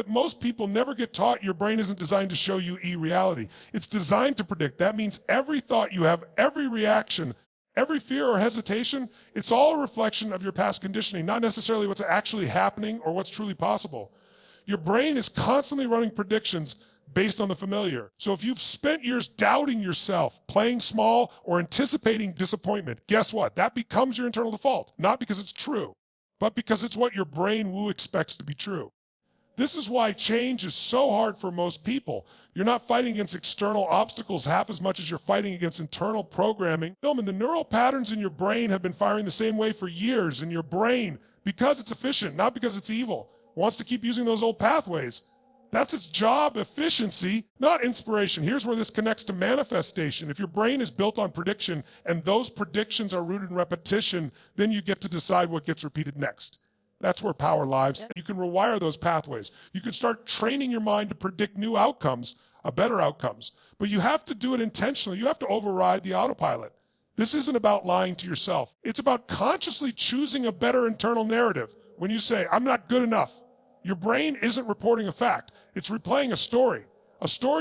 that most people never get taught your brain isn't designed to show you e-reality. It's designed to predict. That means every thought you have, every reaction, every fear or hesitation, it's all a reflection of your past conditioning, not necessarily what's actually happening or what's truly possible. Your brain is constantly running predictions based on the familiar. So if you've spent years doubting yourself, playing small, or anticipating disappointment, guess what? That becomes your internal default, not because it's true, but because it's what your brain expects to be true. This is why change is so hard for most people. You're not fighting against external obstacles half as much as you're fighting against internal programming. And the neural patterns in your brain have been firing the same way for years, and your brain, because it's efficient, not because it's evil, wants to keep using those old pathways. That's its job, efficiency, not inspiration. Here's where this connects to manifestation. If your brain is built on prediction and those predictions are rooted in repetition, then you get to decide what gets repeated next. That's where power lies. You can rewire those pathways. You can start training your mind to predict new outcomes, better outcomes. But you have to do it intentionally. You have to override the autopilot. This isn't about lying to yourself. It's about consciously choosing a better internal narrative. When you say, I'm not good enough, your brain isn't reporting a fact. It's replaying a story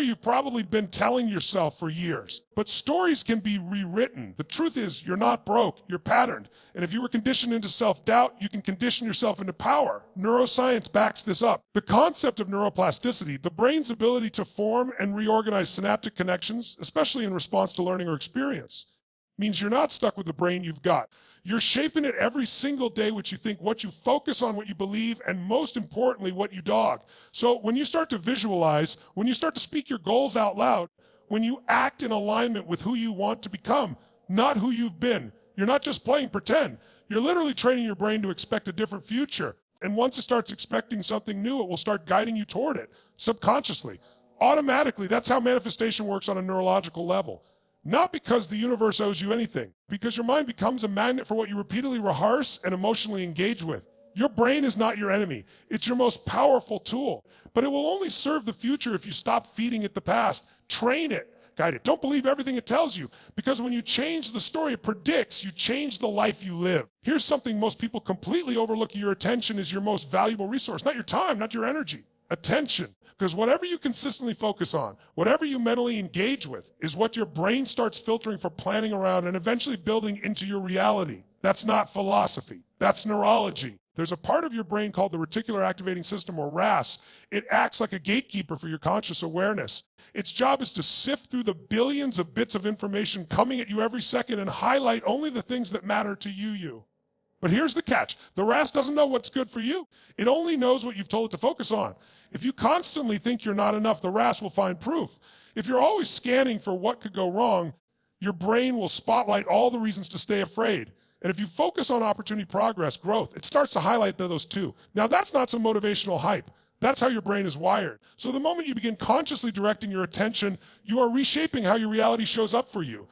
you've probably been telling yourself for years. But stories can be rewritten. The truth is, you're not broke, you're patterned. And if you were conditioned into self-doubt, you can condition yourself into power. Neuroscience backs this up. The concept of neuroplasticity, the brain's ability to form and reorganize synaptic connections, especially in response to learning or experience, means you're not stuck with the brain you've got. You're shaping it every single day, what you think, what you focus on, what you believe, and most importantly, what you dog. So when you start to visualize, when you start to speak your goals out loud, when you act in alignment with who you want to become, not who you've been, you're not just playing pretend. You're literally training your brain to expect a different future. And once it starts expecting something new, it will start guiding you toward it, subconsciously, automatically. That's how manifestation works on a neurological level. Not because the universe owes you anything, because your mind becomes a magnet for what you repeatedly rehearse and emotionally engage with. Your brain is not your enemy. It's your most powerful tool, but it will only serve the future if you stop feeding it the past. Train it, guide it. Don't believe everything it tells you, because when you change the story it predicts, you change the life you live. Here's something most people completely overlook. Your attention is your most valuable resource, not your time, not your energy. Attention. Because whatever you consistently focus on, whatever you mentally engage with, is what your brain starts filtering for, planning around, and eventually building into your reality. That's not philosophy. That's neurology. There's a part of your brain called the reticular activating system, or RAS. It acts like a gatekeeper for your conscious awareness. Its job is to sift through the billions of bits of information coming at you every second and highlight only the things that matter to you. But here's the catch. The RAS doesn't know what's good for you. It only knows what you've told it to focus on. If you constantly think you're not enough, the RAS will find proof. If you're always scanning for what could go wrong, your brain will spotlight all the reasons to stay afraid. And if you focus on opportunity, progress, growth, it starts to highlight those too. Now, that's not some motivational hype. That's how your brain is wired. So the moment you begin consciously directing your attention, you are reshaping how your reality shows up for you.